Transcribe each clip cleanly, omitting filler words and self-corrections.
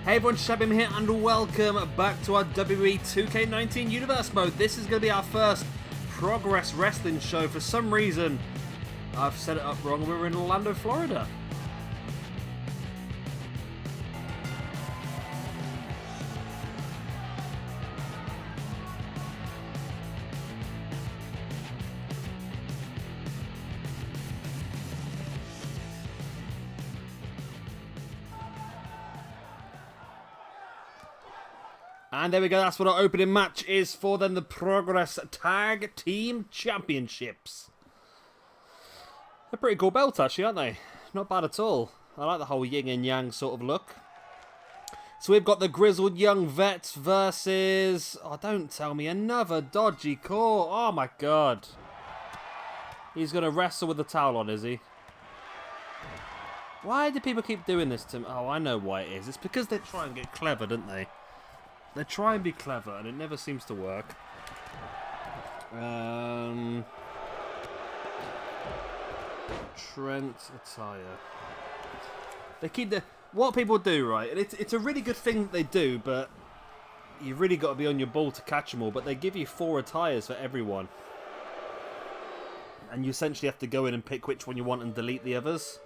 Hey everyone, Shabim here and welcome back to our WWE 2K19 Universe Mode. This is going to be our first Progress Wrestling show. For some reason, I've set it up wrong. We're in Orlando, Florida. And there we go, that's what our opening match is for then, the Progress Tag Team Championships. They're pretty cool belts actually, aren't they? Not bad at all. I like the whole yin and yang sort of look. So we've got the Grizzled Young Vets versus... Oh, don't tell me, another dodgy call. Oh my god. He's going to wrestle with the towel on, is he? Why do people keep doing this to me? Oh, I know why it is. It's because they try and get clever, don't they? They try and be clever, and it never seems to work. Trent attire. They keep the... What people do, right, and it's a really good thing that they do, but you've really got to be on your ball to catch them all, but they give you 4 attires for everyone. And you essentially have to go in and pick which one you want and delete the others.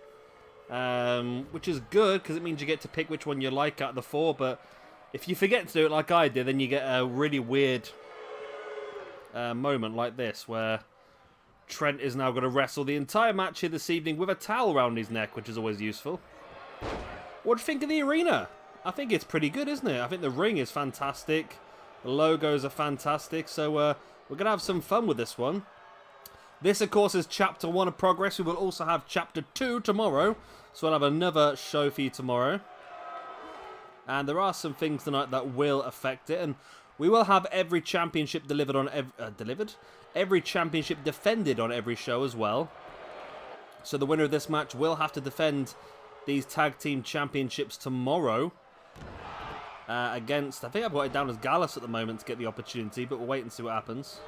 Which is good, because it means you get to pick which one you like out of the 4, but... If you forget to do it like I did, then you get a really weird moment like this, where Trent is now going to wrestle the entire match here this evening with a towel around his neck, which is always useful. What do you think of the arena? I think it's pretty good, isn't it? I think the ring is fantastic. The logos are fantastic, so we're going to have some fun with this one. This, of course, is Chapter 1 of Progress. We will also have Chapter 2 tomorrow, so we'll have another show for you tomorrow. And there are some things tonight that will affect it, and we will have every championship delivered on every championship defended on every show as well. So the winner of this match will have to defend these tag team championships tomorrow against, I think I've got it down as Gallus at the moment to get the opportunity, but we'll wait and see what happens.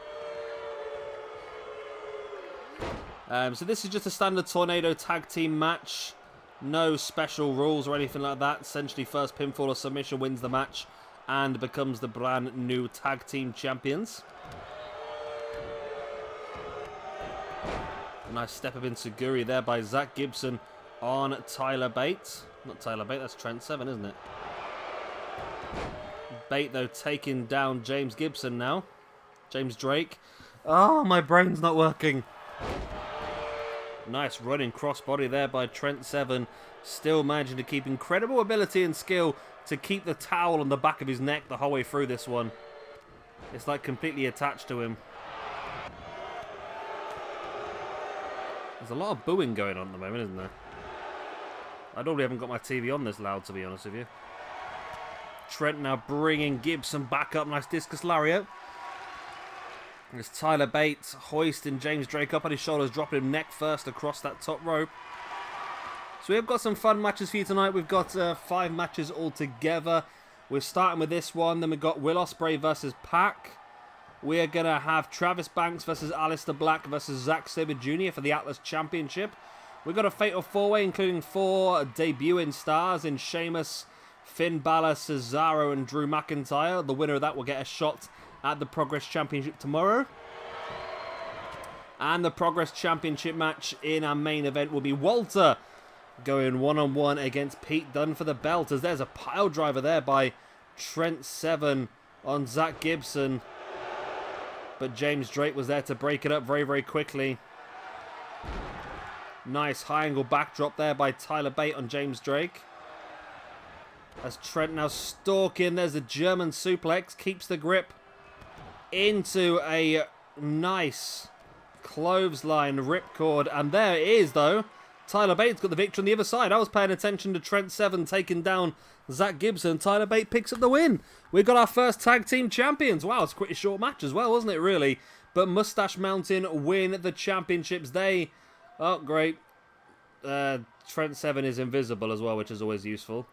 So this is just a standard Tornado tag team match. No special rules or anything like that. Essentially, first pinfall or submission wins the match and becomes the brand new tag team champions. A nice step up in Seguri there by Zack Gibson on Tyler Bate. Not Tyler Bate, that's Trent Seven, isn't it? Bate, though, taking down James Gibson now. James Drake. Oh, my brain's not working. Nice running crossbody there by Trent Seven. Still managing to keep incredible ability and skill to keep the towel on the back of his neck the whole way through this one. It's like completely attached to him. There's a lot of booing going on at the moment, isn't there? I normally haven't got my TV on this loud, to be honest with you. Trent now bringing Gibson back up. Nice discus lariat. There's Tyler Bates hoisting James Drake up on his shoulders, dropping him neck first across that top rope. So we've got some fun matches for you tonight. We've got 5 matches altogether. We're starting with this one. Then we've got Will Ospreay versus PAC. We're going to have Travis Banks versus Aliestar Black versus Zack Sabre Jr. for the Atlas Championship. We've got a Fatal 4-Way, including 4 debuting stars in Sheamus, Finn Balor, Cesaro, and Drew McIntyre. The winner of that will get a shot at the Progress Championship tomorrow. And the Progress Championship match in our main event will be Walter going one-on-one against Pete Dunne for the belt, as there's a pile driver there by Trent Seven on Zack Gibson. But James Drake was there to break it up very, very quickly. Nice high angle backdrop there by Tyler Bate on James Drake. As Trent now stalking, there's a German suplex, keeps the grip into a nice clothesline ripcord, and there it is though. Tyler Bate's got the victory on the other side. I was paying attention to Trent Seven taking down Zack Gibson. Tyler Bate picks up the win. We've got our first tag team champions. Wow, it's a pretty short match as well, wasn't it, really? But Moustache Mountain win the championships. They... Oh, great. Trent Seven is invisible as well, which is always useful.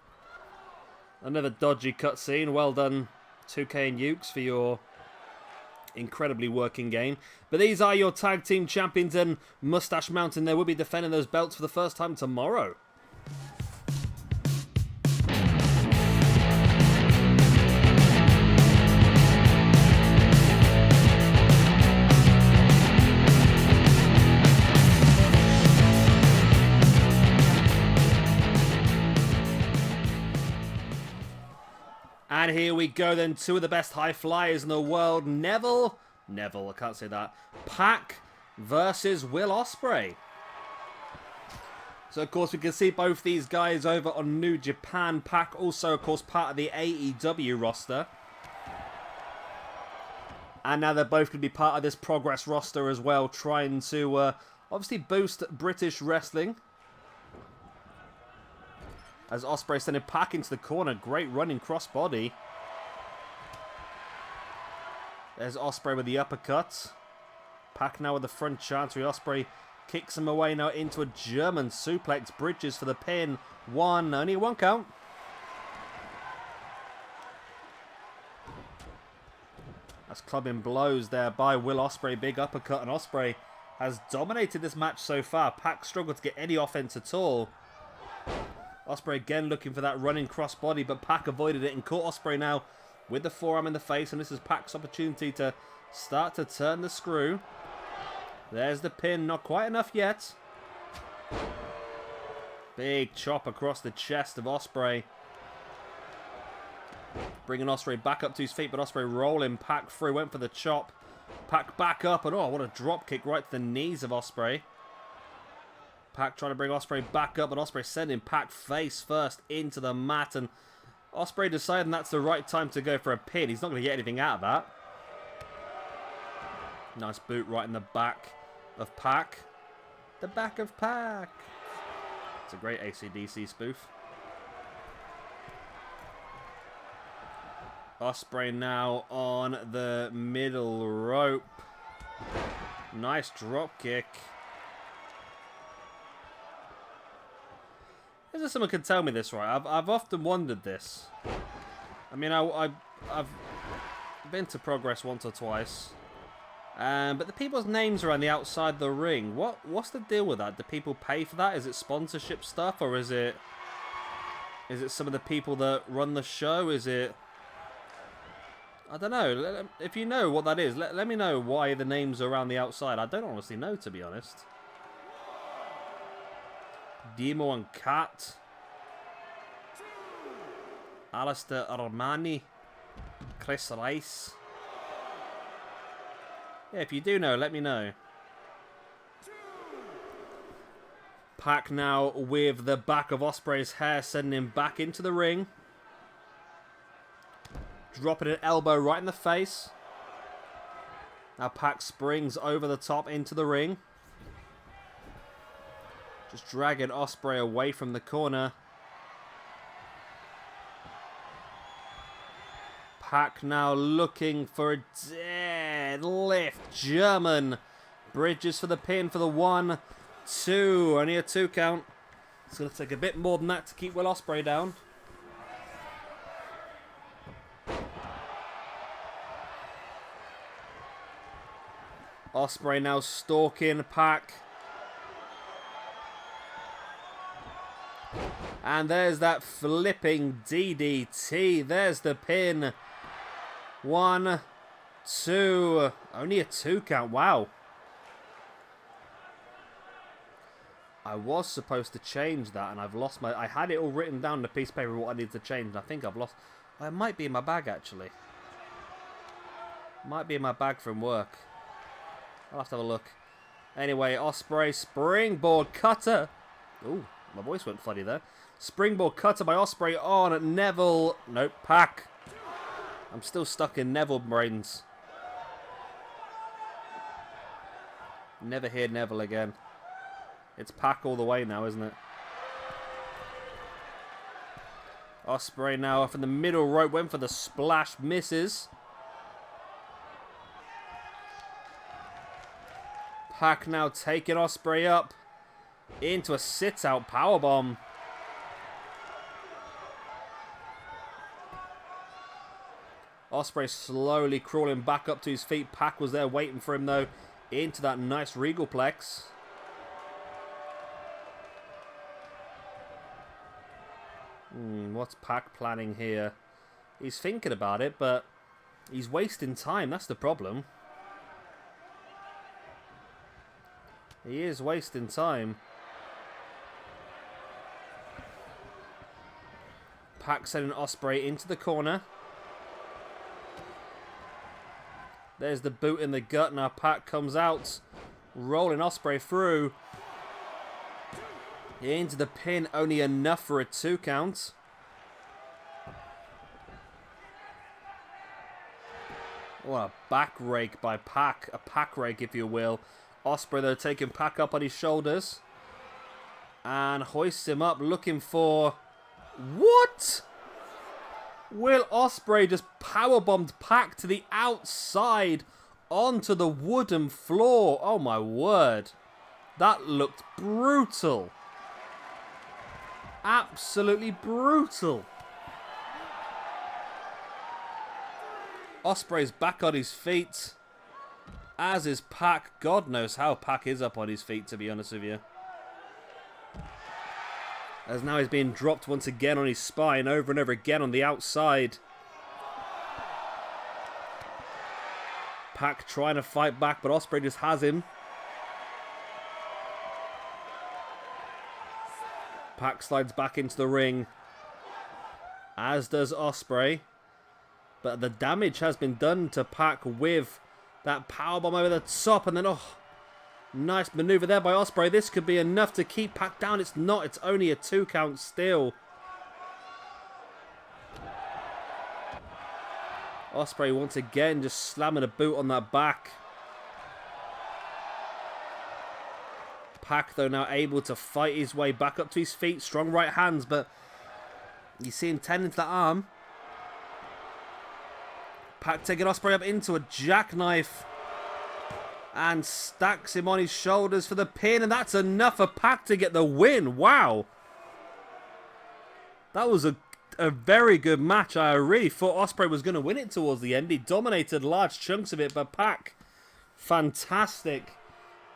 Another dodgy cutscene. Well done, 2K and Ukes, for your incredibly working game. But these are your tag team champions, and Moustache Mountain, they will be defending those belts for the first time tomorrow. And here we go then, two of the best high flyers in the world. Neville, I can't say that. PAC versus Will Ospreay. So, of course, we can see both these guys over on New Japan. PAC also, of course, part of the AEW roster. And now they're both going to be part of this Progress roster as well, trying to obviously boost British wrestling. As Ospreay sending PAC into the corner. Great running crossbody. There's Ospreay with the uppercut. PAC now with the front chancery. Ospreay kicks him away now into a German suplex. Bridges for the pin. Only one count. That's clubbing blows there by Will Ospreay. Big uppercut, and Ospreay has dominated this match so far. PAC struggled to get any offense at all. Ospreay again looking for that running crossbody, but PAC avoided it and caught Ospreay now with the forearm in the face. And this is PAC's opportunity to start to turn the screw. There's the pin. Not quite enough yet. Big chop across the chest of Ospreay. Bringing Ospreay back up to his feet, but Ospreay rolling PAC through. Went for the chop. PAC back up, and oh, what a drop kick right to the knees of Ospreay. PAC trying to bring Ospreay back up, but Ospreay sending PAC face first into the mat, and Ospreay deciding that's the right time to go for a pin. He's not going to get anything out of that. Nice boot right in the back of PAC. The back of PAC. It's a great AC/DC spoof. Ospreay now on the middle rope. Nice drop kick. Is there someone can tell me this, right? I've often wondered this. I mean, I've been to Progress once or twice, but the people's names are on the outside the ring. What's the deal with that? Do people pay for that? Is it sponsorship stuff, or is it some of the people that run the show? Is it? I don't know. If you know what that is, let me know why the names are around the outside. I don't honestly know, to be honest. Demo and Cat. Aliestar Armani. Chris Rice. Yeah, if you do know, let me know. PAC now with the back of Ospreay's hair, sending him back into the ring. Dropping an elbow right in the face. Now PAC springs over the top into the ring. Just dragging Ospreay away from the corner. PAC now looking for a deadlift. German bridges for the pin for the 1, 2. Only a 2 count. It's going to take a bit more than that to keep Will Ospreay down. Ospreay now stalking PAC. And there's that flipping DDT. There's the pin. 1, 2. Only a 2 count. Wow. I was supposed to change that, and I've lost my... I had it all written down on a piece of paper what I needed to change, and I think I've lost... It might be in my bag, actually. Might be in my bag from work. I'll have to have a look. Anyway, Ospreay springboard cutter. Ooh, my voice went funny there. Springboard cutter by Ospreay on Neville. Nope, PAC. I'm still stuck in Neville brains. Never hear Neville again. It's PAC all the way now, isn't it? Ospreay now off in the middle rope. Went for the splash. Misses. PAC now taking Ospreay up into a sit-out powerbomb. Ospreay slowly crawling back up to his feet. PAC was there waiting for him, though, into that nice regalplex. What's PAC planning here? He's thinking about it, but he's wasting time. That's the problem. He is wasting time. PAC sending Ospreay into the corner. There's the boot in the gut. Now PAC comes out. Rolling Ospreay through. Into the pin. Only enough for a 2 count. Oh, a back rake by PAC. A PAC rake, if you will. Ospreay, though, taking PAC up on his shoulders. And hoists him up, looking for... What? Will Ospreay just powerbombed PAC to the outside onto the wooden floor. Oh, my word. That looked brutal. Absolutely brutal. Ospreay's back on his feet. As is PAC. God knows how PAC is up on his feet, to be honest with you. As now he's being dropped once again on his spine, over and over again on the outside. PAC trying to fight back, but Ospreay just has him. PAC slides back into the ring, as does Ospreay. But the damage has been done to PAC with that powerbomb over the top, and then, oh, nice maneuver there by Ospreay. This could be enough to keep PAC down. It's not. It's only a 2 count still. Ospreay once again just slamming a boot on that back. PAC, though, now able to fight his way back up to his feet. Strong right hands, but you see him tending to that arm. PAC taking Ospreay up into a jackknife. And stacks him on his shoulders for the pin. And that's enough for PAC to get the win. Wow. That was a very good match. I really thought Ospreay was going to win it towards the end. He dominated large chunks of it. But PAC, fantastic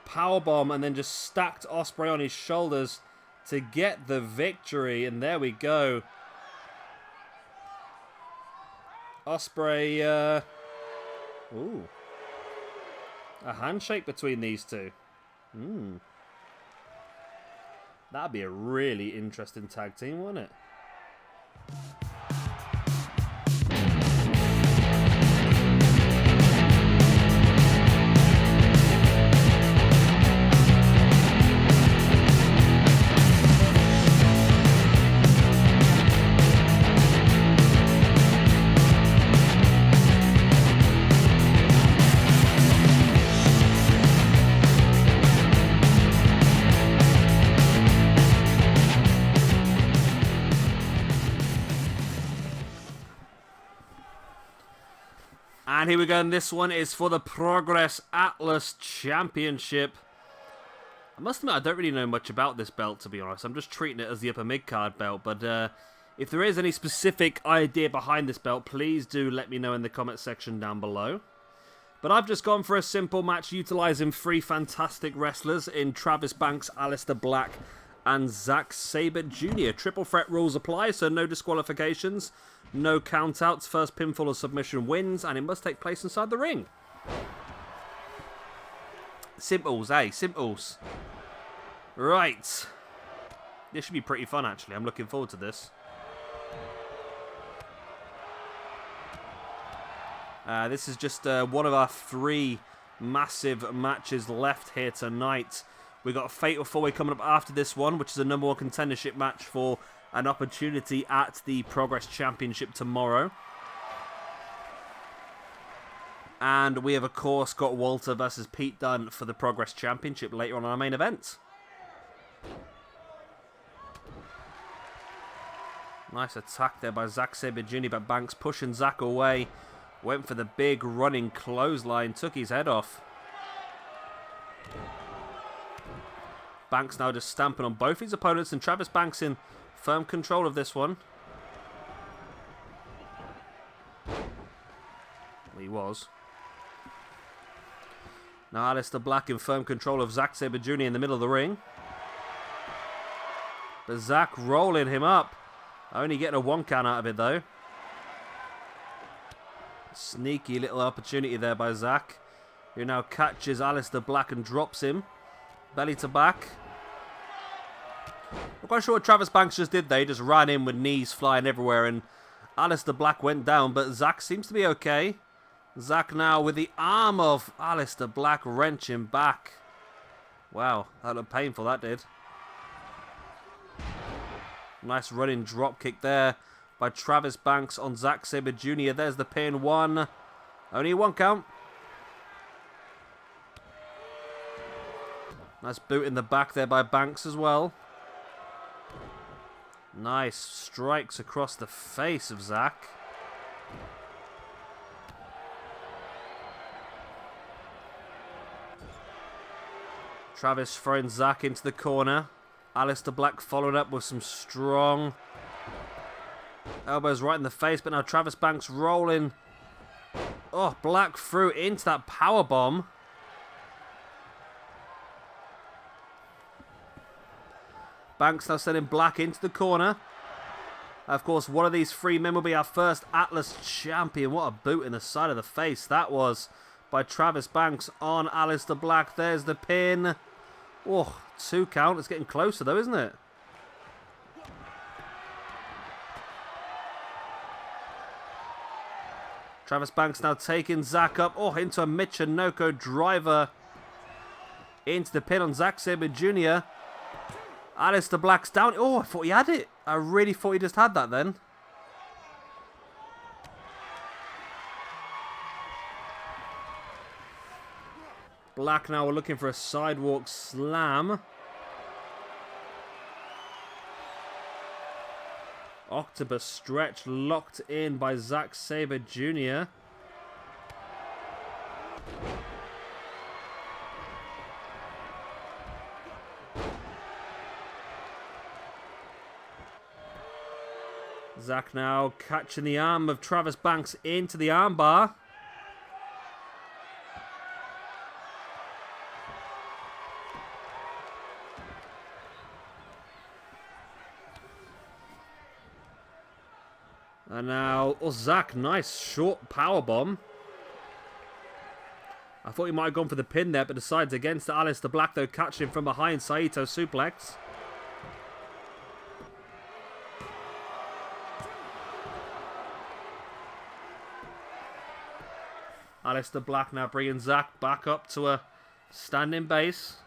powerbomb. And then just stacked Ospreay on his shoulders to get the victory. And there we go. Ospreay... Ooh. A handshake between these two. That'd be a really interesting tag team, wouldn't it? And here we go, and this one is for the Progress Atlas Championship. I must admit, I don't really know much about this belt, to be honest. I'm just treating it as the upper mid-card belt, but if there is any specific idea behind this belt, please do let me know in the comment section down below. But I've just gone for a simple match utilising 3 fantastic wrestlers in Travis Banks, Aliestar Black, and Zack Sabre Jr. Triple threat rules apply, so no disqualifications. No countouts, first pinfall or submission wins, and it must take place inside the ring. Simples, eh? Simples. Right. This should be pretty fun, actually. I'm looking forward to this. This is just one of our 3 massive matches left here tonight. We've got a Fatal 4-Way coming up after this one, which is a #1 contendership match for an opportunity at the Progress Championship tomorrow. And we have, of course, got Walter versus Pete Dunne for the Progress Championship later on in our main event. Nice attack there by Zack Sabre Jr., but Banks pushing Zack away. Went for the big running clothesline, took his head off. Banks now just stamping on both his opponents, and Travis Banks in firm control of this one. He was. Now Aliestar Black in firm control of Zack Sabre Jr. in the middle of the ring. But Zack rolling him up. Only getting a 1 count out of it, though. Sneaky little opportunity there by Zack, who now catches Aliestar Black and drops him. Belly to back. Not quite sure what Travis Banks just did there. He just ran in with knees flying everywhere, and Aliestar Black went down, but Zack seems to be okay. Zack now with the arm of Aliestar Black wrenching back. Wow, that looked painful, that did. Nice running drop kick there by Travis Banks on Zack Sabre Jr. There's the pin. One. Only one count. Nice boot in the back there by Banks as well. Nice strikes across the face of Zack. Travis throwing Zack into the corner. Aliestar Black followed up with some strong elbows right in the face, but now Travis Banks rolling. Oh, Black threw into that powerbomb. Banks now sending Black into the corner. Of course, one of these three men will be our first Atlas champion. What a boot in the side of the face that was by Travis Banks on Aliestar Black. There's the pin. Oh, 2 count. It's getting closer though, isn't it? Travis Banks now taking Zack up. Oh, into a Michinoko driver. Into the pin on Zack Sabre Jr. Aliestar Black's down. Oh, I thought he had it. I really thought he just had that then. Black now looking for a sidewalk slam. Octopus stretch locked in by Zack Sabre Jr. Zack now catching the arm of Travis Banks into the armbar. And now, oh, Zack, nice short powerbomb. I thought he might have gone for the pin there, but decides against Aliestar Black, though, catching him from behind. Saito suplex. Aliestar Black now bringing Zack back up to a standing base.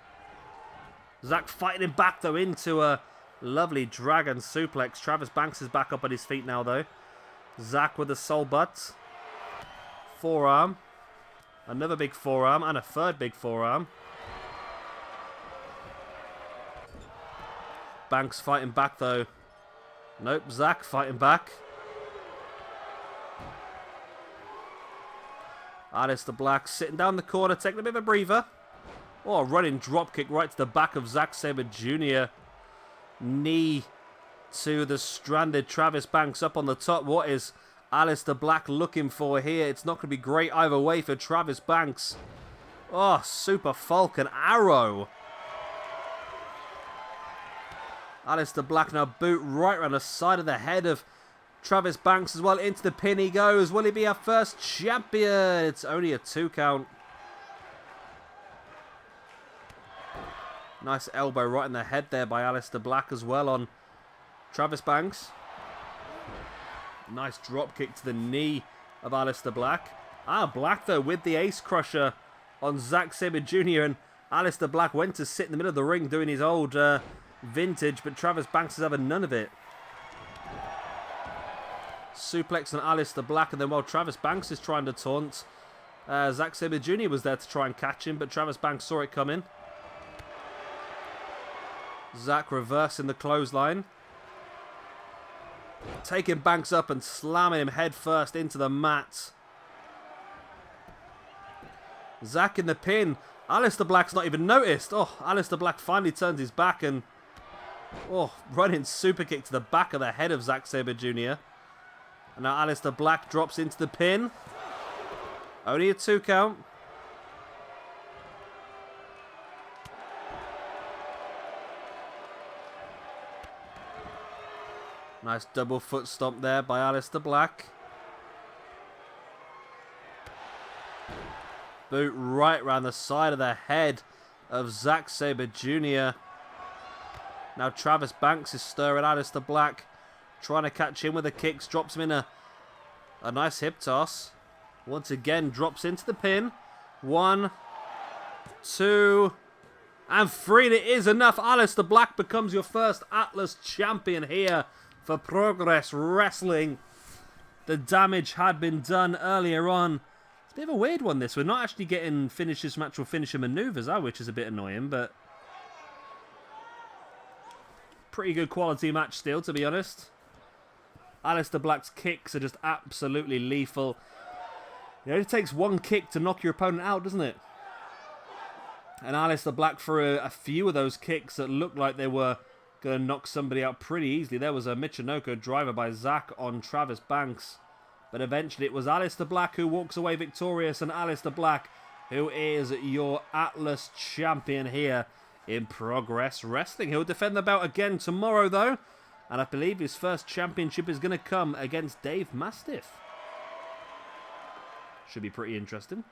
Zack fighting him back, though, into a lovely dragon suplex. Travis Banks is back up on his feet now, though. Zack with the soul butt. Forearm. Another big forearm and a third big forearm. Banks fighting back though. Nope, Zack fighting back. Aliestar Black sitting down the corner, taking a bit of a breather. Oh, a running dropkick right to the back of Zack Sabre Jr. Knee to the stranded Travis Banks up on the top. What is Aliestar Black looking for here? It's not going to be great either way for Travis Banks. Oh, Super Falcon Arrow. Aliestar Black now boot right around the side of the head of Travis Banks as well. Into the pin he goes. Will he be our first champion? It's only a 2 count. Nice elbow right in the head there by Aliestar Black as well on Travis Banks. Nice drop kick to the knee of Aliestar Black. Black though with the ace crusher on Zack Sabre Jr. and Aliestar Black went to sit in the middle of the ring doing his old vintage, but Travis Banks is having none of it. Suplex on Aliestar Black, and then while Travis Banks is trying to taunt, Zack Sabre Jr. was there to try and catch him, but Travis Banks saw it coming. Zack reversing the clothesline. Taking Banks up and slamming him head first into the mat. Zack in the pin. Aliestar Black's not even noticed. Oh, Aliestar Black finally turns his back and running super kick to the back of the head of Zack Sabre Jr. And now Aliestar Black drops into the pin. Only a 2 count. Nice double foot stomp there by Aliestar Black. Boot right round the side of the head of Zack Sabre Jr. Now Travis Banks is stirring Aliestar Black, trying to catch him with the kicks. Drops him in a nice hip toss. Once again, drops into the pin. 1, 2, and 3. And it is enough. Aliestar Black becomes your first Atlas champion here for Progress Wrestling. The damage had been done earlier on. It's a bit of a weird one, this. We're not actually getting finishes from actual finisher maneuvers, which is a bit annoying, but pretty good quality match still, to be honest. Aliestar Black's kicks are just absolutely lethal. It only takes one kick to knock your opponent out, doesn't it? And Aliestar Black, for a few of those kicks that looked like they were going to knock somebody out pretty easily. There was a Michinoku driver by Zack on Travis Banks. But eventually it was Aliestar Black who walks away victorious. And Aliestar Black, who is your Atlas champion here in Progress Wrestling. He'll defend the belt again tomorrow, though. And I believe his first championship is going to come against Dave Mastiff. Should be pretty interesting.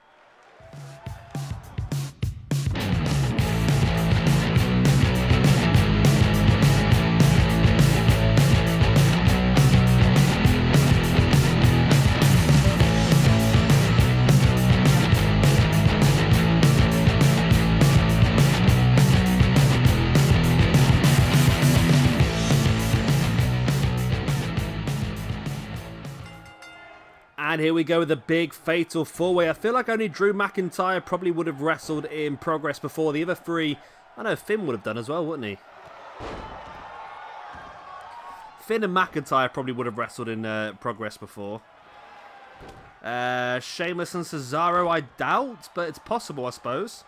And here we go with the big fatal four-way. I feel like only Drew McIntyre probably would have wrestled in Progress before. The other three, I know Finn would have done as well, wouldn't he? Finn and McIntyre probably would have wrestled in Progress before. Sheamus and Cesaro, I doubt, but it's possible, I suppose.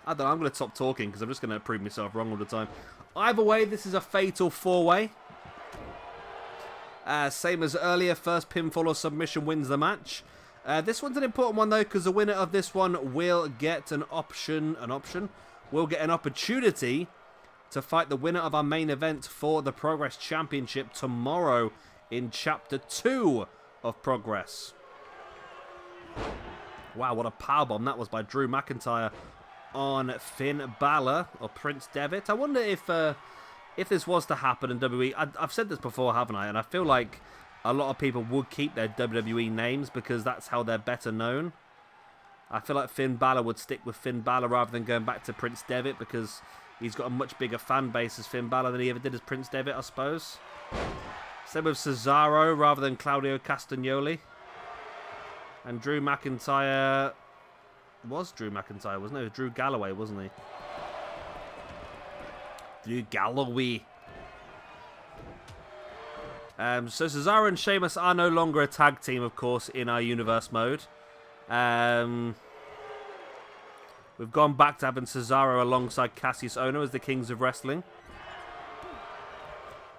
I don't know, I'm going to stop talking because I'm just going to prove myself wrong all the time. Either way, this is a fatal four-way. Same as earlier, first pinfall or submission wins the match. This one's an important one, though, because the winner of this one will get an opportunity to fight the winner of our main event for the Progress Championship tomorrow in Chapter 2 of Progress. Wow, what a powerbomb that was by Drew McIntyre on Finn Balor, or Prince Devitt. I wonder if this was to happen in WWE, I've said this before, haven't I? And I feel like a lot of people would keep their WWE names because that's how they're better known. I feel like Finn Balor would stick with Finn Balor rather than going back to Prince Devitt because he's got a much bigger fan base as Finn Balor than he ever did as Prince Devitt, I suppose. Same with Cesaro rather than Claudio Castagnoli. And Drew McIntyre was Drew McIntyre, wasn't it? It was Drew Galloway, wasn't he? Drew Galloway. So Cesaro and Sheamus are no longer a tag team, of course, in our universe mode. We've gone back to having Cesaro alongside Cassius Ohno as the Kings of Wrestling.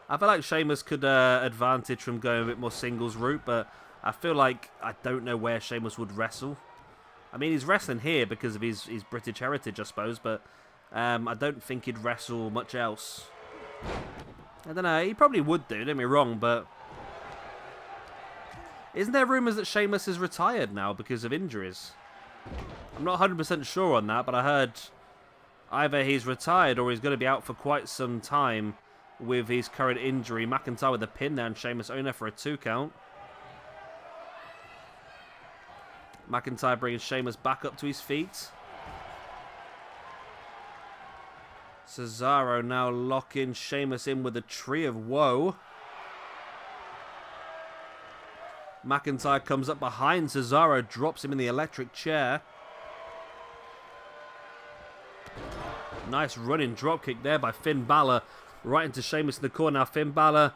I feel like Sheamus could advantage from going a bit more singles route, but I feel like I don't know where Sheamus would wrestle. I mean, he's wrestling here because of his British heritage, I suppose, but I don't think he'd wrestle much else. I don't know. He probably would do, don't get me wrong, but isn't there rumours that Sheamus is retired now because of injuries? I'm not 100% sure on that, but I heard either he's retired or he's going to be out for quite some time with his current injury. McIntyre with a pin there and Sheamus Ohno for a 2 count. McIntyre bringing Sheamus back up to his feet. Cesaro now locking Sheamus in with a tree of woe. McIntyre comes up behind Cesaro, drops him in the electric chair. Nice running dropkick there by Finn Balor. Right into Sheamus in the corner. Now Finn Balor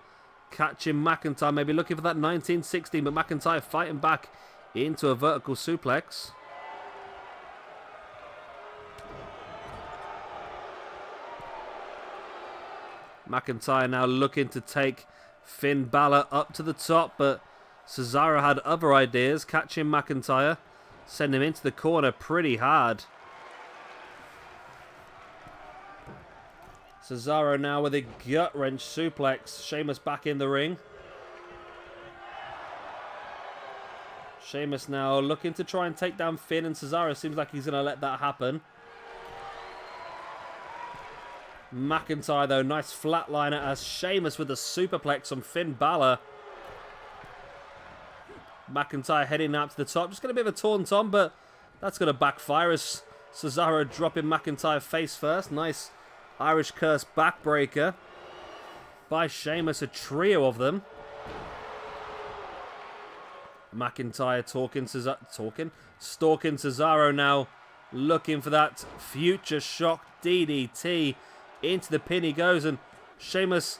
catching McIntyre. Maybe looking for that 1916, but McIntyre fighting back into a vertical suplex. McIntyre now looking to take Finn Balor up to the top, but Cesaro had other ideas. Catching McIntyre, send him into the corner pretty hard. Cesaro now with a gut-wrench suplex. Sheamus back in the ring. Sheamus now looking to try and take down Finn, and Cesaro seems like he's going to let that happen. McIntyre, though, nice flatliner as Sheamus with a superplex on Finn Balor. McIntyre heading out to the top. Just got a bit of a taunt on, but that's going to backfire as Cesaro dropping McIntyre face first. Nice Irish Curse backbreaker by Sheamus, a trio of them. McIntyre stalking Cesaro now, looking for that future shock DDT. Into the pin he goes, and Sheamus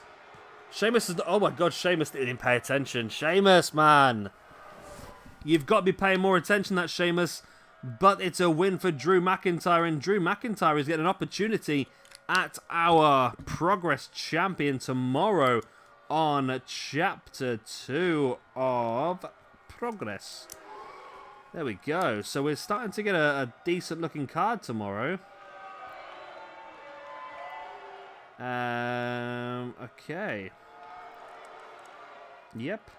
is... Oh my god, Sheamus didn't pay attention. Sheamus, man. You've got to be paying more attention to that, Sheamus. But it's a win for Drew McIntyre, and Drew McIntyre is getting an opportunity at our Progress Champion tomorrow on Chapter 2 of Progress. There we go. So we're starting to get a decent looking card tomorrow. Okay. Yep.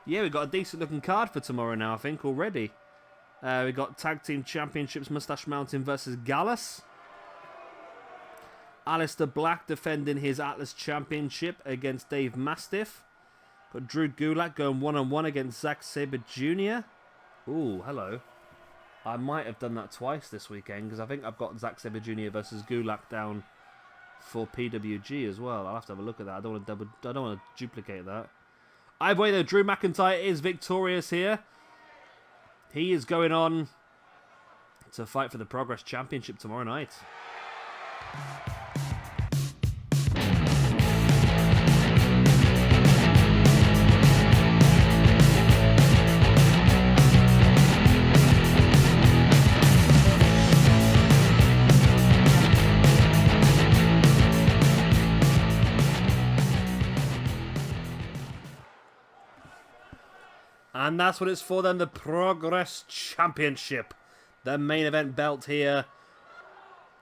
Yeah, we've got a decent looking card for tomorrow now, I think, already. We've got Tag Team Championships, Moustache Mountain versus Gallus. Aliestar Black defending his Atlas Championship against Dave Mastiff. Got Drew Gulak going one-on-one against Zack Sabre Jr. Ooh, hello. I might have done that twice this weekend, because I think I've got Zack Sabre Jr. versus Gulak down for PWG as well. I'll have to have a look at that. I don't want to duplicate that. Either way, though, Drew McIntyre is victorious here. He is going on to fight for the Progress Championship tomorrow night. And that's what it's for then, the Progress Championship. The main event belt here.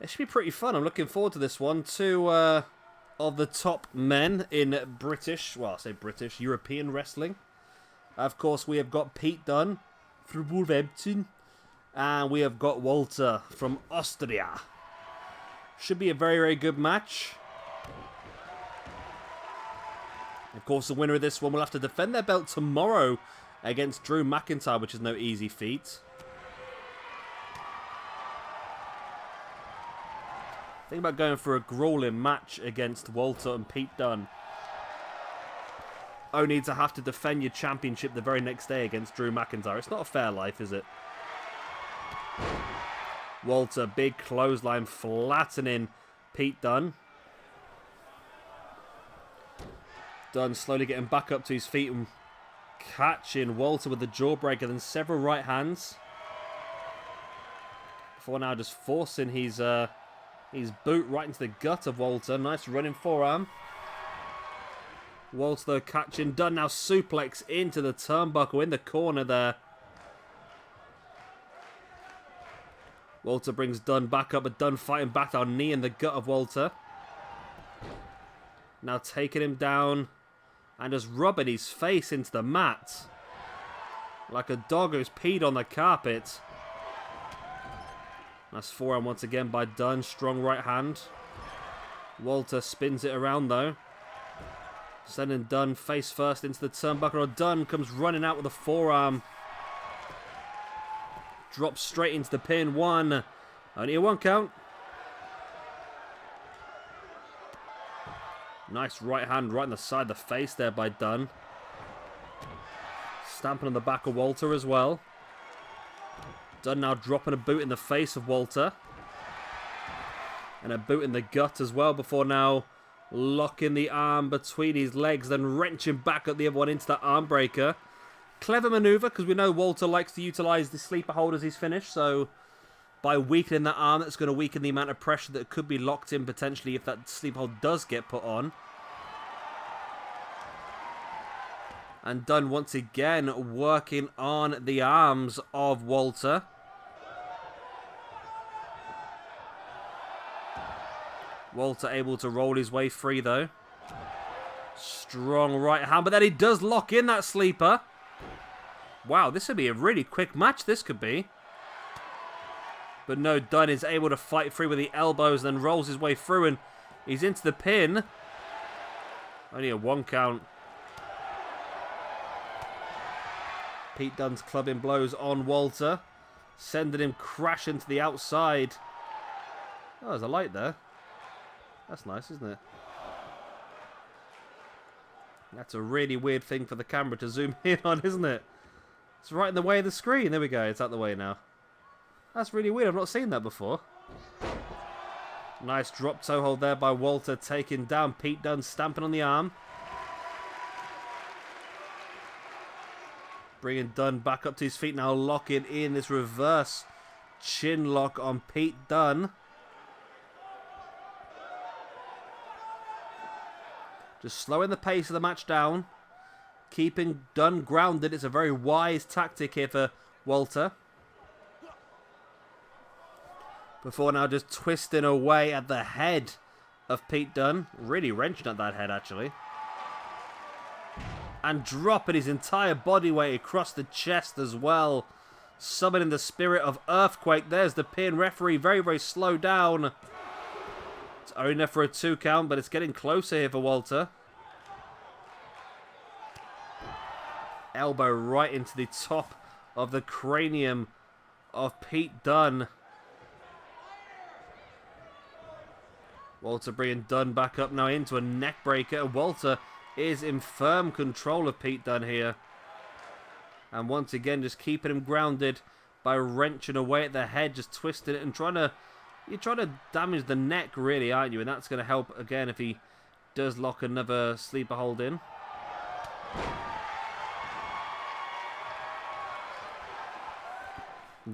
It should be pretty fun. I'm looking forward to this one. Two of the top men in British, well, I say British, European wrestling. Of course, we have got Pete Dunne from Wolverhampton. And we have got Walter from Austria. Should be a very, very good match. Of course, the winner of this one will have to defend their belt tomorrow against Drew McIntyre, which is no easy feat. Think about going for a grueling match against Walter and Pete Dunne. Only to have to defend your championship the very next day against Drew McIntyre. It's not a fair life, is it? Walter, big clothesline, flattening Pete Dunne. Dunne slowly getting back up to his feet and catching Walter with the jawbreaker, then several right hands. Before now just forcing his boot right into the gut of Walter. Nice running forearm. Walter though catching Dunne, now suplex into the turnbuckle in the corner there. Walter brings Dunne back up, but Dunne fighting back, our knee in the gut of Walter. Now taking him down and just rubbing his face into the mat. Like a dog who's peed on the carpet. Nice forearm once again by Dunne. Strong right hand. Walter spins it around though. Sending Dunne face first into the turnbuckle. Dunne comes running out with a forearm. Drops straight into the pin. One. Only a one count. Nice right hand right in the side of the face there by Dunne. Stamping on the back of Walter as well. Dunne now dropping a boot in the face of Walter. And a boot in the gut as well before now locking the arm between his legs, then wrenching back at the other one into that arm breaker. Clever maneuver, because we know Walter likes to utilise the sleeper hold as he's finished, so by weakening that arm, that's going to weaken the amount of pressure that could be locked in potentially if that sleeper hold does get put on. And Dunne once again working on the arms of Walter. Walter able to roll his way free though. Strong right hand, but then he does lock in that sleeper. Wow, this would be a really quick match, this could be. But no, Dunne is able to fight free with the elbows, then rolls his way through, and he's into the pin. Only a one count. Pete Dunne's clubbing blows on Walter, sending him crashing to the outside. Oh, there's a light there. That's nice, isn't it? That's a really weird thing for the camera to zoom in on, isn't it? It's right in the way of the screen. There we go. It's out the way now. That's really weird. I've not seen that before. Nice drop toe hold there by Walter, taking down Pete Dunne, stamping on the arm. Bringing Dunne back up to his feet now, locking in this reverse chin lock on Pete Dunne. Just slowing the pace of the match down. Keeping Dunne grounded. It's a very wise tactic here for Walter. Before now just twisting away at the head of Pete Dunne. Really wrenching at that head, actually. And dropping his entire body weight across the chest as well. Summoning the spirit of Earthquake. There's the pin. Referee very, very slow down. It's only enough for a 2 count, but it's getting closer here for Walter. Elbow right into the top of the cranium of Pete Dunne. Walter bringing Dunne back up now into a neck breaker. Walter is in firm control of Pete Dunne here. And once again, just keeping him grounded by wrenching away at the head, just twisting it and trying to... You're trying to damage the neck, really, aren't you? And that's going to help, again, if he does lock another sleeper hold in.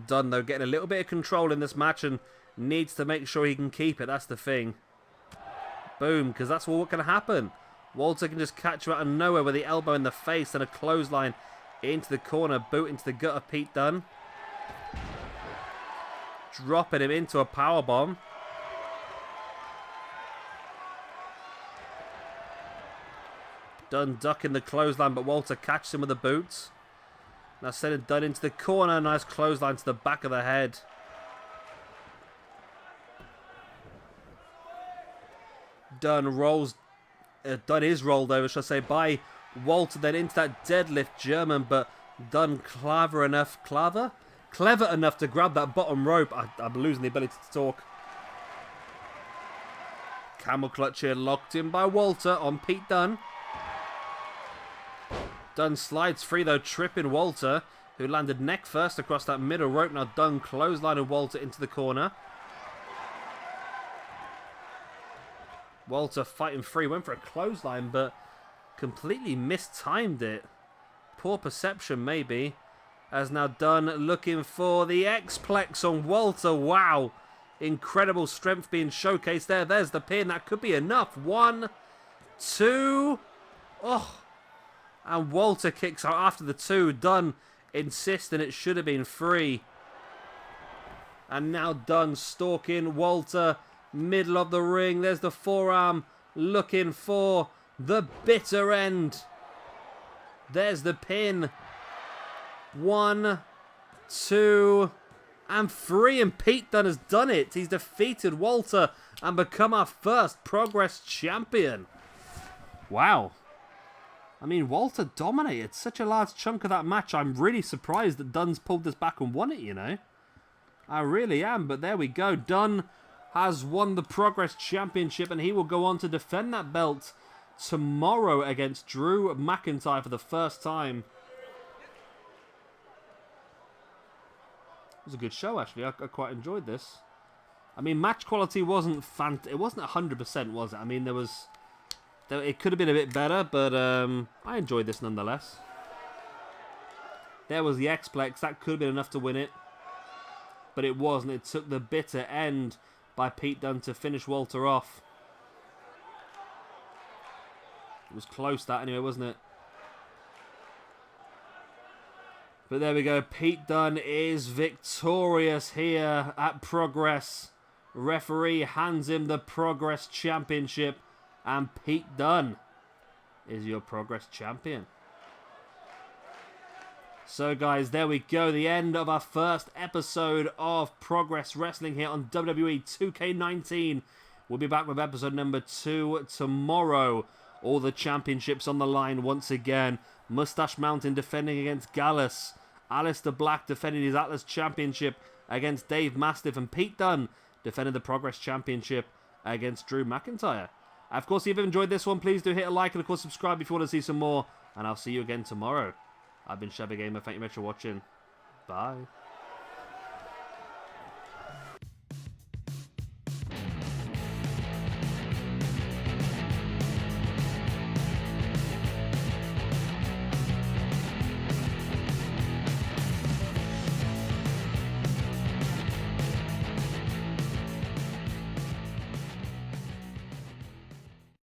Dunne, though, getting a little bit of control in this match and needs to make sure he can keep it. That's the thing. Boom, because that's what can happen. Walter can just catch you out of nowhere with the elbow in the face and a clothesline into the corner, boot into the gut of Pete Dunne. Dropping him into a powerbomb. Dunne ducking the clothesline, but Walter catches him with the boots. Now sending Dunne into the corner. Nice clothesline to the back of the head. Dunne is rolled over, should I say, by Walter, then into that deadlift German, but Dunne clever enough to grab that bottom rope. I'm losing the ability to talk. Camel clutch here, locked in by Walter on Pete Dunne. Dunne slides free though, tripping Walter, who landed neck first across that middle rope. Now Dunne clotheslining Walter into the corner. Walter fighting free, went for a clothesline, but completely mistimed it. Poor perception, maybe. As now Dunne looking for the X-Plex on Walter. Wow. Incredible strength being showcased there. There's the pin. That could be enough. 1, 2. Oh. And Walter kicks out after the 2. Dunne insisting it should have been 3. And now Dunne stalking Walter. Middle of the ring. There's the forearm. Looking for the bitter end. There's the pin. 1, 2, and 3. And Pete Dunne has done it. He's defeated Walter and become our first Progress champion. Wow. I mean, Walter dominated such a large chunk of that match. I'm really surprised that Dunne's pulled this back and won it, you know. I really am, but there we go. Dunne has won the Progress Championship, and he will go on to defend that belt tomorrow against Drew McIntyre for the first time. It was a good show, actually. I quite enjoyed this. I mean, match quality wasn't it wasn't 100%, was it? I mean, it could have been a bit better, but I enjoyed this nonetheless. There was the X-Plex. That could have been enough to win it, but it wasn't. It took the bitter end by Pete Dunne to finish Walter off. It was close, that, anyway, wasn't it? But there we go. Pete Dunne is victorious here at Progress. Referee hands him the Progress Championship, and Pete Dunne is your Progress Champion. So guys, there we go. The end of our first episode of Progress Wrestling here on WWE 2K19. We'll be back with episode number 2 tomorrow. All the championships on the line once again. Moustache Mountain defending against Gallus. Aliestar Black defending his Atlas Championship against Dave Mastiff. And Pete Dunne defending the Progress Championship against Drew McIntyre. Of course, if you've enjoyed this one, please do hit a like and, of course, subscribe if you want to see some more. And I'll see you again tomorrow. I've been Shabby Gamer. Thank you very much for watching. Bye.